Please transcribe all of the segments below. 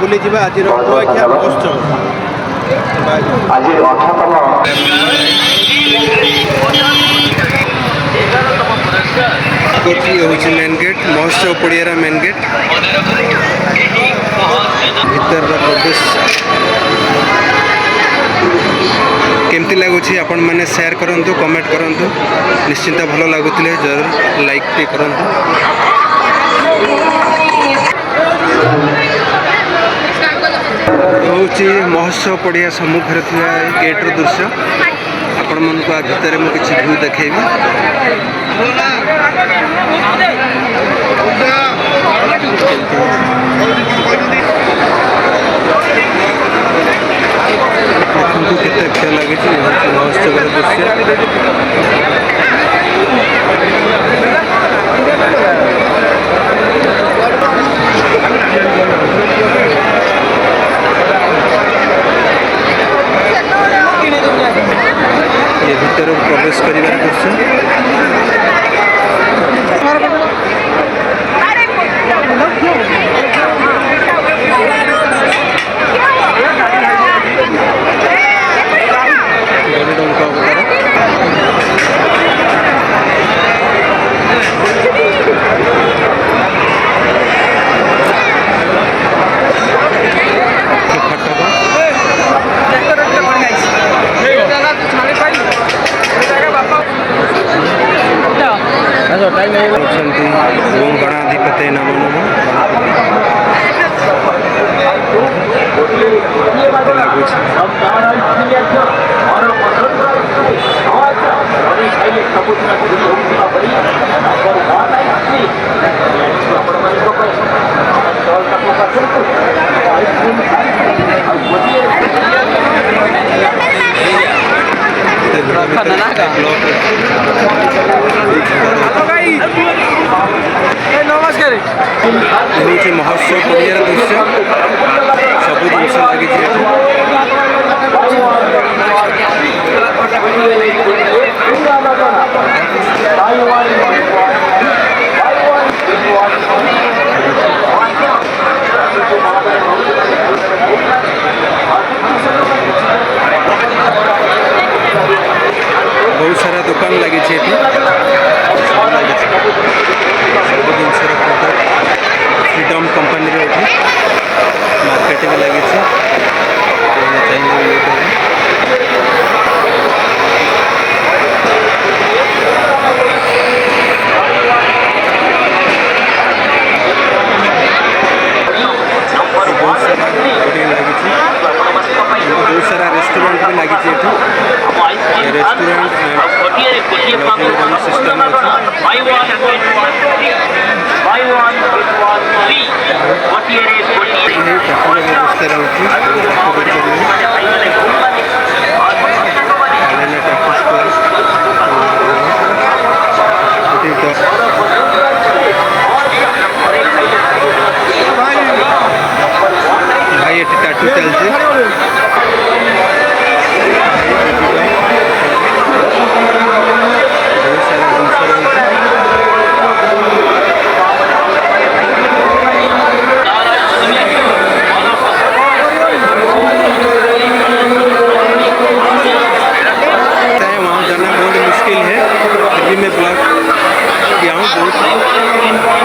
ବୁଲିଯିବା ଆଜିର କୁଆଖିଆ ମହୋତ୍ସବ। ଏଠି ହେଉଛି ମେନ୍ ଗେଟ୍, ମହୋତ୍ସବ ପଡ଼ିଆର ମେନ୍ ଗେଟ୍। ଭିତରର ପ୍ରବେଶ କେମିତି ଲାଗୁଛି ଆପଣମାନେ ସେୟାର କରନ୍ତୁ, କମେଣ୍ଟ କରନ୍ତୁ। ନିଶ୍ଚିନ୍ତ ଭଲ ଲାଗୁଥିଲେ ଜରୁର ଲାଇକ୍ ଟି କରନ୍ତୁ। ହେଉଛି ମହୋତ୍ସବ ପଡ଼ିଆ ସମ୍ମୁଖରେ ଥିବା ଗେଟ୍ର ଦୃଶ୍ୟ। ଆପଣମାନଙ୍କୁ ଆ ଭିତରେ ମୁଁ କିଛି ଭ୍ୟୁ ଦେଖେଇବି। ଦେଖନ୍ତୁ କେତେ କ୍ଷୟ ଲାଗିଛି। ମହୋତ୍ସବର ଦୃଶ୍ୟ। ये ଭିତରକୁ ପ୍ରବେଶ କରିବାର ଦୃଶ୍ୟ। ଗରୁଡ଼ଙ୍କ ଅବତାର। ଅଛନ୍ତି ଓଁ ଗଣାଧିପତେ ନମୋ ନମଃ। ଲାଗୁଛି ନମସ୍କାର। ହେଉଛି ମହୋତ୍ସବ ପଡ଼ିଆର ଦୃଶ୍ୟ। ସବୁ ଜିନିଷ ଲାଗିଛି ଏଠି। ବହୁତ ସାରା ଦୋକାନ ଲାଗିଛି ଏଠି। ସବୁ ଜିନିଷର ପ୍ରଡକ୍ଟ ଫ୍ରିଡମ୍ କମ୍ପାନୀର ଏଠି ମାର୍କେଟ ବି ଲାଗିଛି। ଚାହିଁଲେ ବି ନେଇପାରିବେ। ବହୁତ ସାରା ହୋଟେଲ ଲାଗିଛି। ବହୁତ ସାରା ରେଷ୍ଟୁରାଣ୍ଟ ବି ଲାଗିଛି ଏଠି। ରେଷ୍ଟୁରାଣ୍ଟ ସିଷ୍ଟମ ଅଛି। ବ୍ୟବସ୍ଥା ରହୁଛି। ଭାଇ ଏଠି ଟାଟୁ ଚାଲିଛି।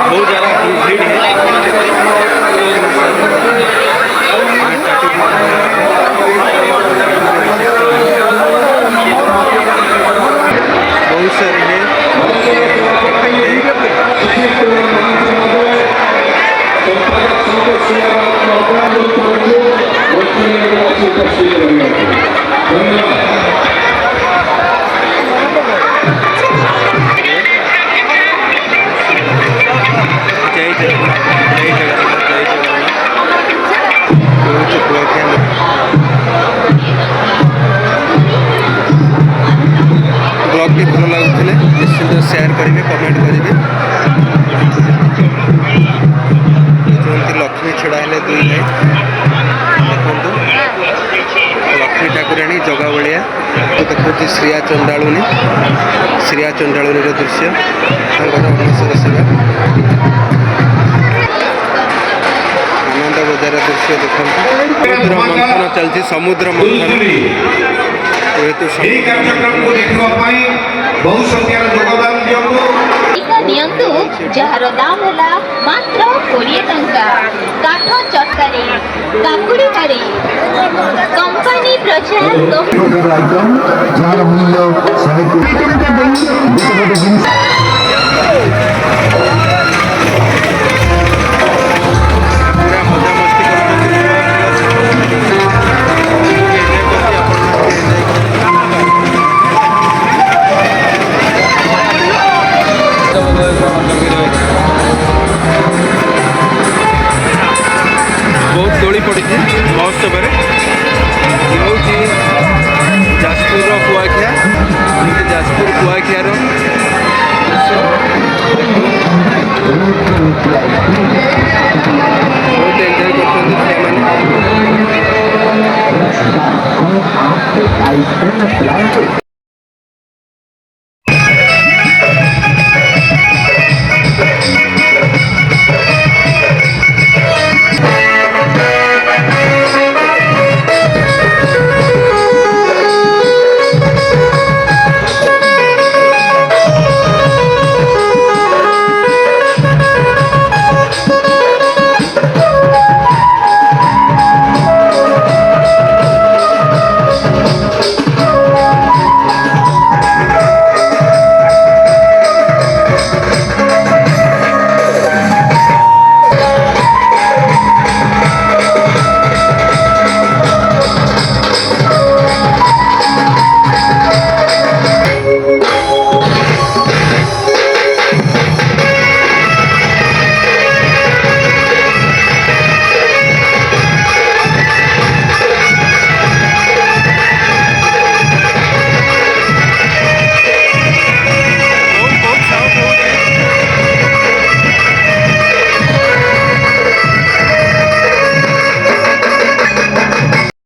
बहुत ज़्यादा भीड़ है। बहुत सारे हैं। ब्लॉग भल लगुले निश्चिंत शेयर करेंगे, कमेंट करेंगे। लक्ष्मी छड़ा है दुई भाई देखो लक्ष्मी ठाकुराणी जगा भाया तो देखो श्रिया चंडालुनी दृश्य अनसर सेवा आनंद बजार। नजारा दृश्य देखते समुद्र मंथन चलती समुद्र मंथन जेहेतु ଏହି କାର୍ଯ୍ୟକ୍ରମକୁ ଦେଖିବା ପାଇଁ ବହୁ ସଂଖ୍ୟାର ଯୋଗଦାନ ଦିଅନ୍ତୁ। ଟିକା ନିଅନ୍ତୁ ଯାହାର ଦାମ ହେଲା ମାତ୍ର 20 ଟଙ୍କା। କାଠ ଚଟକାରେ କାକୁଡ଼ି କାରେ କମ୍ପାନୀ ପ୍ରଚାର ଯାହାର ମୂଲ୍ୟ 120 ଟଙ୍କା ଦେଇ ଗୋଟେ ଗୋଟେ ଜିନିଷ पूरा मजा मस्ती बहुत दोली पड़ी महोत्सव हूँ जाजपुर कुआखिया जाजपुर कुआखियार बहुत एंजॉय करते